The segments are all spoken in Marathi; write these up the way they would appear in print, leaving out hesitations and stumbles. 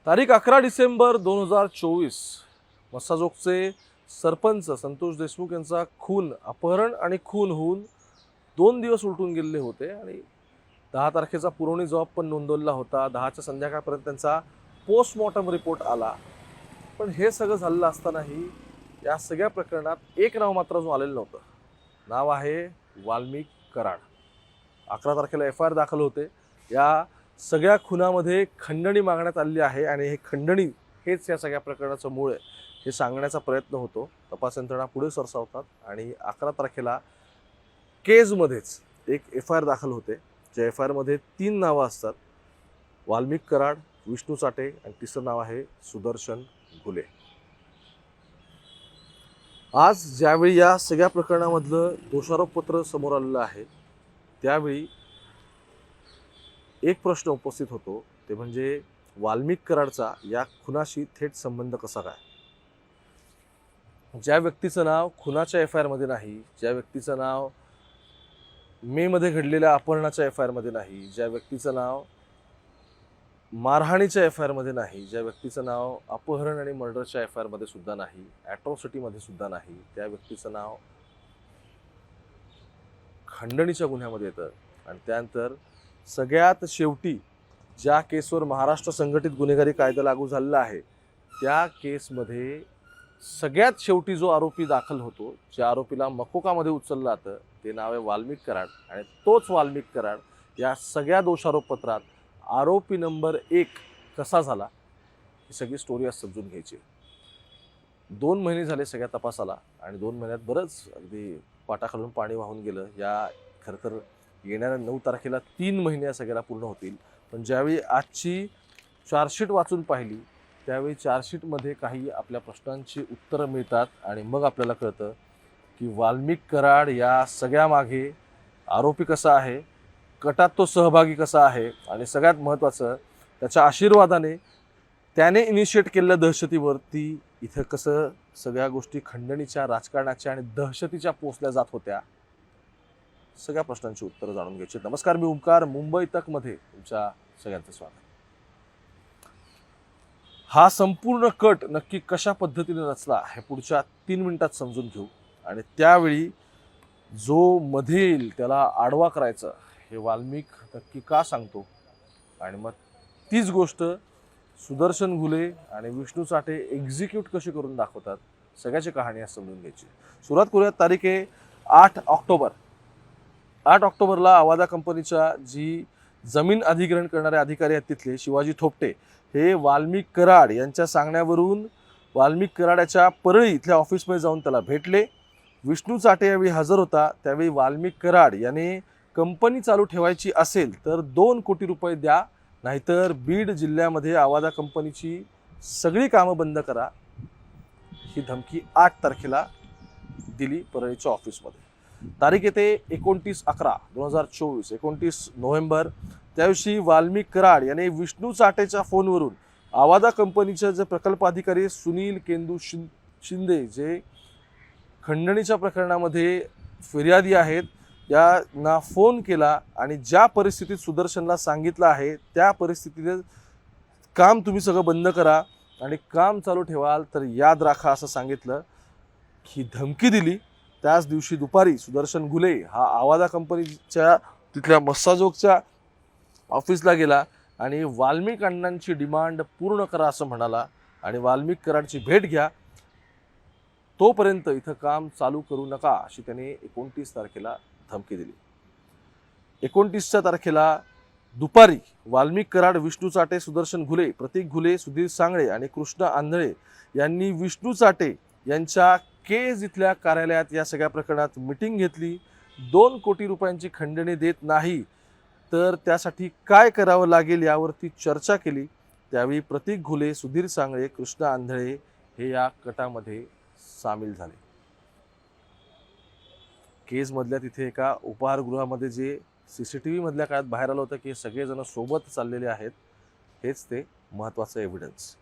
तारीख 11 डिसेंबर 2024 मस्साजोगचे सरपंच संतोष देशमुख यांचा अपहरण आणि खून होऊन 2 दिवस उलटून गेलेले होते आणि 10 तारखेचा पुरवणी जबाब पण नोंदवला होता. 10च्या संध्याकाळपर्यंत त्यांचा पोस्टमॉर्टम रिपोर्ट आला. पण हे सगळं झालेलं असतानाही या सगळ्या प्रकरणात एक नाव मात्र अजून आलेलं नव्हतं. नाव आहे वाल्मिक कराड. 11 तारखेला FIR दाखल होते. या सगळ्या खुनामध्ये खंडणी मागण्यात आलेली आहे आणि हे खंडणी हेच या सगळ्या प्रकरणाचं मूळ आहे हे सांगण्याचा प्रयत्न होतो. तपास यंत्रणा पुढे सरसावतात आणि 11 तारखेला केजमध्येच एक FIR दाखल होते. ज्या FIR मध्ये 3 नावं असतात, वाल्मिक कराड, विष्णू चाटे आणि तिसरं नाव आहे सुदर्शन घुले. आज ज्यावेळी या सगळ्या प्रकरणामधलं दोषारोपपत्र समोर आलेलं आहे त्यावेळी एक प्रश्न उपस्थित होतो, ते म्हणजे वाल्मिक कराडचा या खुनाशी थेट संबंध कसा काय. ज्या व्यक्तीचं नाव खुनाच्या FIR मध्ये नाही, ज्या व्यक्तीचं नाव मे मध्ये घडलेल्या अपहरणाच्या FIR मध्ये नाही, ज्या व्यक्तीचं नाव मारहाणीच्या FIR मध्ये नाही, ज्या व्यक्तीचं नाव अपहरण आणि मर्डरच्या FIR मध्ये सुद्धा नाही, ॲट्रॉसिटी मध्ये सुद्धा नाही, त्या व्यक्तीचं नाव खंडणीच्या गुन्ह्यामध्ये येतं. आणि त्यानंतर सगळ्यात शेवटी ज्या केसवर महाराष्ट्र संघटित गुन्हेगारी कायदा लागू झालेला आहे त्या केसमध्ये सगळ्यात शेवटी जो आरोपी दाखल होतो, ज्या आरोपीला मकोकामध्ये उचललं जातं, ते नाव आहे वाल्मिक कराड. आणि तोच वाल्मिक कराड या सगळ्या दोषारोपपत्रात आरोपी नंबर 1 कसा झाला ही सगळी स्टोरी आज समजून घ्यायची. 2 महिने झाले सगळ्या तपासाला आणि 2 महिन्यात बरंच अगदी पाटाखालून पाणी वाहून गेलं. या खरं तर येणाऱ्या 9 तारखेला 3 महिने या सगळ्याला पूर्ण होतील. पण ज्यावेळी आजची चार्जशीट वाचून पाहिली त्यावेळी चार्जशीटमध्ये काही आपल्या प्रश्नांची उत्तरं मिळतात आणि मग आपल्याला कळतं की वाल्मिक कराड या सगळ्या मागे आरोपी कसा आहे, कटात तो सहभागी कसा आहे आणि सगळ्यात महत्त्वाचं त्याच्या आशीर्वादाने त्याने इनिशिएट केलेल्या दहशतीवरती इथं कसं सगळ्या गोष्टी खंडणीच्या, राजकारणाच्या आणि दहशतीच्या पोचल्या जात होत्या. सगळ्या प्रश्नांची उत्तरं जाणून घ्यायची. नमस्कार, मी ओंकार, मुंबई तकमध्ये तुमच्या सगळ्यांचं स्वागत. हा संपूर्ण कट नक्की कशा पद्धतीने रचला हे पुढच्या 3 मिनिटात समजून घेऊ. आणि त्यावेळी जो मध्ये येईल त्याला आडवा करायचं हे वाल्मिक नक्की का सांगतो आणि मग तीच गोष्ट सुदर्शन घुले आणि विष्णू चाटे एक्झिक्यूट कशी करून दाखवतात, सगळ्याची कहाणी आज समजून घ्यायची. सुरुवात करूयात. तारीख आहे 8 ऑक्टोबर. 8 ऑक्टोबरला आवादा कंपनीच्या जी जमीन अधिग्रहण करणारे अधिकारी आहेत तिथले शिवाजी थोपटे हे वाल्मिक कराड यांच्या सांगण्यावरून वाल्मिक कराडाच्या परळी इथल्या ऑफिसमध्ये जाऊन त्याला भेटले. विष्णू चाटे यावेळी हजर होता. त्यावेळी वाल्मिक कराड याने कंपनी चालू ठेवायची असेल तर 2 कोटी रुपये द्या, नाहीतर बीड जिल्ह्यामध्ये आवादा कंपनीची सगळी कामं बंद करा, ही धमकी 8 तारखेला दिली परळीच्या ऑफिसमध्ये. तारीख येते 29/11/2024, 29 नोव्हेंबर. त्यादिवशी वाल्मिक कराड याने विष्णू चाटेच्या फोनवरून आवादा कंपनीचे जे प्रकल्प अधिकारी सुनील केंदू शिंदे, जे खंडणीच्या प्रकरणामध्ये फिर्यादी आहेत, यांना फोन केला आणि ज्या परिस्थितीत सुदर्शनला सांगितलं आहे त्या परिस्थितीत काम तुम्ही सगळं बंद करा आणि काम चालू ठेवाल तर याद राखा असं सांगितलं, ही धमकी दिली. त्याच दिवशी दुपारी सुदर्शन घुले हा आवादा कंपनीच्या तिथल्या मस्साजोगच्या ऑफिसला गेला आणि वाल्मिक अण्णांची डिमांड पूर्ण करा असं म्हणाला आणि वाल्मिक कराडची भेट घ्या, तोपर्यंत इथं काम चालू करू नका अशी त्याने 29 तारखेला धमकी दिली. 29च्या तारखेला दुपारी वाल्मिक कराड, विष्णू चाटे, सुदर्शन घुले, प्रतीक घुले, सुधीर सांगळे आणि कृष्ण आंधळे यांनी विष्णू चाटे यांच्या केज इथल्या कार्यालयात या सगळ्या प्रकरणात मीटिंग घेतली. 2 कोटी रुपयांची खंडणी देत नाही तर त्यासाठी काय करावं लागेल यावरती चर्चा केली. त्यावेळी प्रतीक घुले, सुधीर सांगळे, कृष्ण आंधळे हे या कटामध्ये सामील झाले. केजमधल्या तिथे एका उपहारगृहामध्ये जे CCTV मधल्या काळात बाहेर आलं होतं की हे सगळेजण सोबत चाललेले आहेत, हेच ते महत्त्वाचं एव्हिडन्स.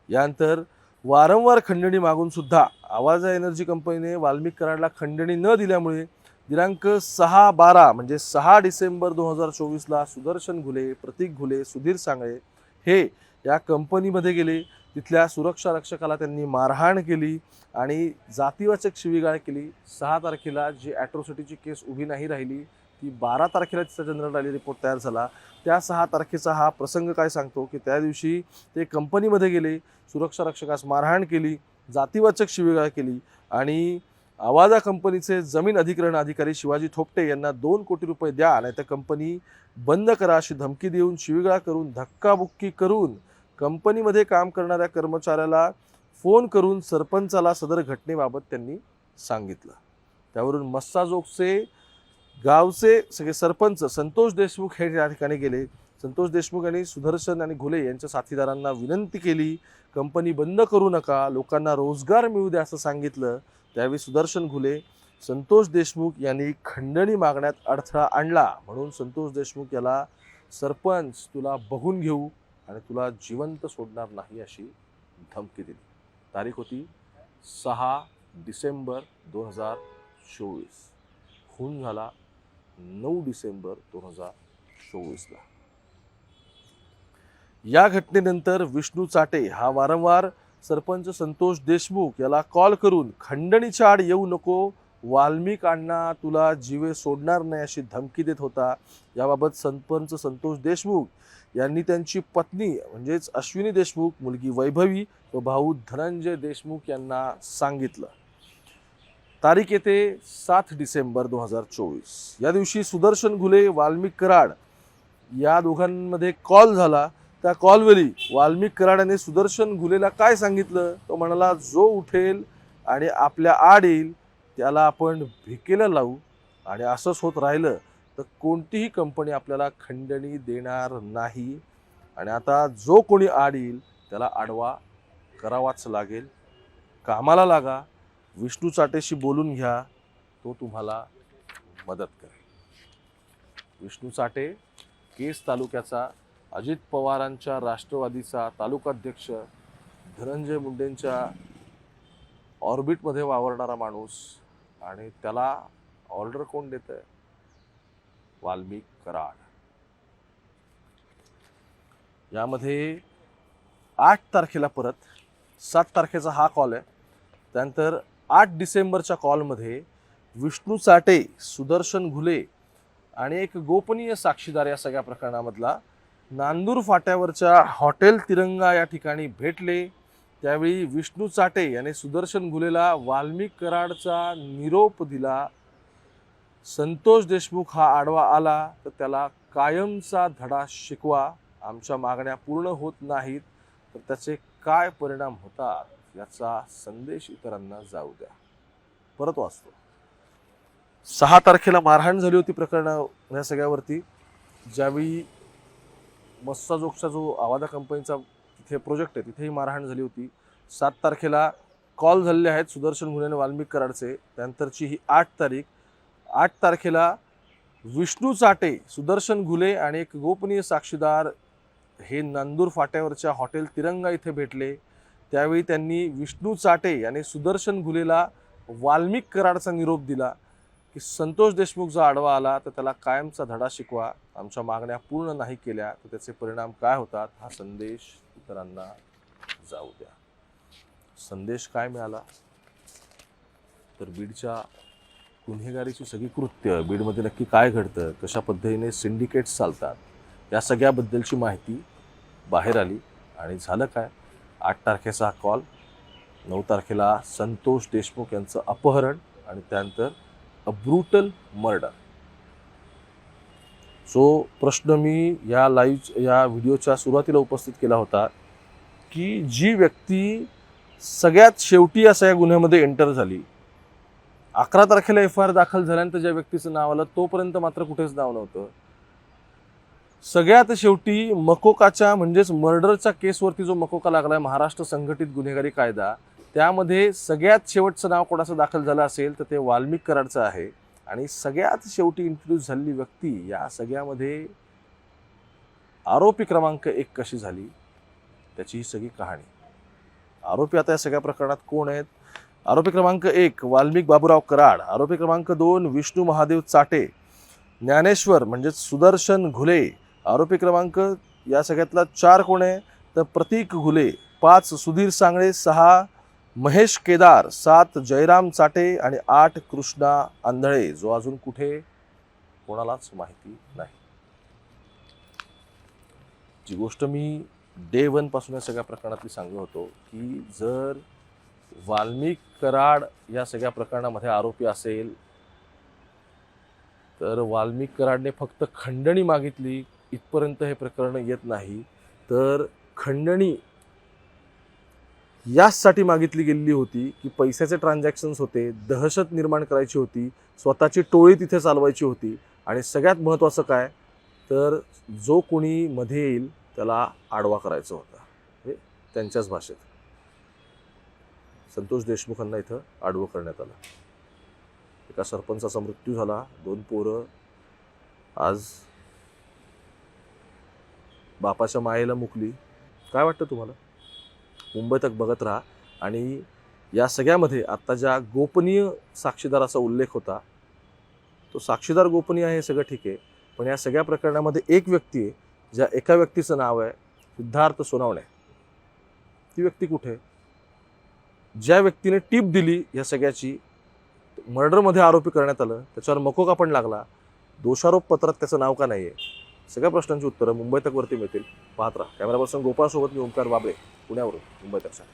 यानंतर वारंवार खंडणी मागून सुद्धा आवाजा एनर्जी कंपनीने वाल्मिक कराडला खंडणी न दिल्यामुळे दिनांक 6/12 म्हणजे 6 डिसेंबर 2024ला सुदर्शन घुले, प्रतीक घुले, सुधीर सांगळे हे या कंपनीमध्ये गेले, तिथल्या सुरक्षा रक्षकाला त्यांनी मारहाण केली आणि जातीवाचक शिवीगाळ केली. 6 तारखेला जी ॲट्रॉसिटीची केस उभी नाही राहिली ती 12 तारखेला तिचा जनरल डायरी रिपोर्ट तयार झाला. त्या 6 तारखेचा हा प्रसंग काय सांगतो की त्या दिवशी ते कंपनीमध्ये गेले, सुरक्षा रक्षकास मारहाण केली, जातीवाचक शिवीगाळ केली आणि आवाजा कंपनीचे जमीन अधिग्रहण अधिकारी शिवाजी थोपटे यांना 2 कोटी रुपये द्या नाही तर कंपनी बंद करा अशी धमकी देऊन, शिवीगाळ करून, धक्काबुक्की करून कंपनीमध्ये काम करणाऱ्या कर्मचाऱ्याला फोन करून सरपंचाला सदर घटनेबाबत त्यांनी सांगितलं. त्यावरून मस्साजोगचे गावचे सगळे सरपंच संतोष देशमुख हे या ठिकाणी गेले. संतोष देशमुख यांनी सुदर्शन आणि घुले यांच्या साथीदारांना विनंती केली, कंपनी बंद करू नका, लोकांना रोजगार मिळू द्या असं सांगितलं. त्यावेळी सुदर्शन घुले संतोष देशमुख यांनी खंडणी मागण्यात अडथळा आणला. म्हणून संतोष देशमुख याला सरपंच तुला बघून घेऊ आणि तुला जिवंत सोडणार नाही अशी धमकी दिली. तारीख होती 6 डिसेंबर 2024. खून झाला 9 डिसेंबर 2024ला. या घटनेनंतर विष्णू चाटे हा वारंवार सरपंच संतोष देशमुख याला कॉल करून खंडणीच्या आड येऊ नको, वाल्मिक अण्णा तुला जीवे सोडणार नाही अशी धमकी देत होता. याबाबत सरपंच संतोष देशमुख यांनी त्यांची पत्नी म्हणजेच अश्विनी देशमुख, मुलगी वैभवी व भाऊ धनंजय देशमुख यांना सांगितलं. तारीख येते 7 डिसेंबर 2024. या दिवशी सुदर्शन घुले, वाल्मिक कराड या दोघांमध्ये कॉल झाला. त्या कॉलवरी वाल्मिक कराड याने सुदर्शन घुलेला काय सांगितलं, तो म्हणाला जो उठेल आणि आपल्या आड येईल त्याला आपण भिकेला लावू आणि असंच होत राहिलं तर कोणतीही कंपनी आपल्याला खंडणी देणार नाही आणि आता जो कोणी आड येईल त्याला आडवा करावाच लागेल. कामाला लागा, विष्णू चाटेशी बोलून घ्या, तो तुम्हाला मदत करेल. विष्णू चाटे केस तालुक्याचा, अजित पवारांच्या राष्ट्रवादीचा तालुकाध्यक्ष, धनंजय मुंडेंच्या ऑर्बिटमध्ये वावरणारा माणूस आणि त्याला ऑर्डर कोण देतंय? वाल्मिक कराड. यामध्ये 8 तारखेला परत 7 तारखेचा हा कॉल आहे. त्यानंतर 8 डिसेंबरच्या कॉलमध्ये विष्णू चाटे, सुदर्शन घुले आणि एक गोपनीय साक्षीदार या सगळ्या प्रकरणामधला नांदूर फाट्यावरच्या हॉटेल तिरंगा या ठिकाणी भेटले. त्यावेळी विष्णू चाटे याने सुदर्शन घुलेला वाल्मिक कराडचा निरोप दिला. संतोष देशमुख हा आडवा आला तर त्याला कायमचा धडा शिकवा, आमच्या मागण्या पूर्ण होत नाहीत तर त्याचे काय परिणाम होतात याचा संदेश इतरांना जाऊ द्या. परत वाचतो. 6 तारखेला मारहाण झाली होती प्रकरण या सगळ्यावरती, ज्यावेळी मस्साजोगचा जो आवाजा कंपनीचा तिथे प्रोजेक्ट आहे तिथेही मारहाण झाली होती. 7 तारखेला कॉल झालेले आहेत सुदर्शन घुले आणि वाल्मिक कराडचे. त्यानंतरची ही 8 तारीख. 8 तारखेला विष्णू चाटे, सुदर्शन घुले आणि एक गोपनीय साक्षीदार हे नांदूर फाट्यावरच्या हॉटेल तिरंगा इथे भेटले. त्यावेळी त्यांनी विष्णू चाटे याने सुदर्शन घुलेला वाल्मिक कराडचा निरोप दिला की संतोष देशमुख जो आडवा आला तर त्याला कायमचा धडा शिकवा, आमच्या मागण्या पूर्ण नाही केल्या तर त्याचे परिणाम काय होतात हा संदेश इतरांना जाऊ द्या. संदेश काय मिळाला तर बीडच्या गुन्हेगारीची सगळी कृत्य, बीडमध्ये नक्की काय घडतं, कशा पद्धतीने सिंडिकेट्स चालतात या सगळ्याबद्दलची माहिती बाहेर आली. आणि झालं काय, 8 तारखेचा कॉल, 9 तारखेला संतोष देशमुख यांचं अपहरण आणि त्यानंतर अ ब्रुटल मर्डर. सो प्रश्न मी या या व्हिडिओच्या सुरुवातीला उपस्थित केला होता की जी व्यक्ती सगळ्यात शेवटी अशा या गुन्ह्यामध्ये एंटर झाली, 11 तारखेला FIR दाखल झाल्यानंतर ज्या व्यक्तीचं नाव आलं तोपर्यंत मात्र कुठेच नाव नव्हतं. सगळ्यात शेवटी मकोकाच्या म्हणजेच मर्डरच्या केसवरती जो मकोका लागलाय महाराष्ट्र संघटित गुन्हेगारी कायदा, त्यामध्ये सगळ्यात शेवटचं नाव कोणाचं दाखल झालं असेल तर ते वाल्मिक कराडचं आहे. आणि सगळ्यात शेवटी इंट्रोड्यूस झालेली व्यक्ती या सगळ्यामध्ये आरोपी क्रमांक 1 कशी झाली त्याची ही सगळी कहाणी. आरोपी आता या सगळ्या प्रकरणात कोण आहेत? आरोपी क्रमांक 1 वाल्मिक बाबूराव कराड, आरोपी क्रमांक 2 विष्णू महादेव चाटे, ज्ञानेश्वर म्हणजेच सुदर्शन घुले, आरोपी क्रमांक या सगळ्यातला 4 कोण आहे तर प्रतीक घुले 5, सुधीर सांगळे 6, महेश केदार 7, जयराम चाटे आणि 8 कृष्णा आंधळे, जो अजून कुठे कोणालाच माहिती नाही. जी गोष्ट मी डे 1 पासून या सगळ्या प्रकरणातली सांगत होतो की जर वाल्मिक कराड या सगळ्या प्रकरणामध्ये आरोपी असेल तर वाल्मिक कराडने फक्त खंडणी मागितली इथपर्यंत हे प्रकरण येत नाही, तर खंडणी यासाठी मागितली गेलेली होती की पैशाचे ट्रान्झॅक्शन्स होते, दहशत निर्माण करायची होती, स्वतःची टोळी तिथे चालवायची होती आणि सगळ्यात महत्त्वाचं काय तर जो कोणी मध्ये येईल त्याला आडवा करायचा होता. हे त्यांच्याच भाषेत संतोष देशमुखांना इथं आडवं करण्यात आलं. एका सरपंचाचा मृत्यू झाला, 2 पोरं आज बापाच्या मायेला मुकली. काय वाटतं तुम्हाला? मुंबई तक बघत राहा. आणि या सगळ्यामध्ये आता ज्या गोपनीय साक्षीदाराचा उल्लेख होता तो साक्षीदार गोपनीय आहे, हे सगळं ठीक आहे, पण या सगळ्या प्रकरणामध्ये एक व्यक्ती आहे ज्या एका व्यक्तीचं नाव आहे सिद्धार्थ सोनावणे. ती व्यक्ती कुठे? ज्या व्यक्तीने टीप दिली या सगळ्याची, मर्डरमध्ये आरोपी करण्यात आलं, त्याच्यावर मकोका पण लागला, दोषारोप पत्रात त्याचं नाव का नाही आहे? सगळ्या प्रश्नांची उत्तरं मुंबई तकवरती मिळतील. पाहत राहा. कॅमेरा पर्सन गोपाळसोबत मी ओमकार बाबळे, पुण्यावरून मुंबई तकसाठी.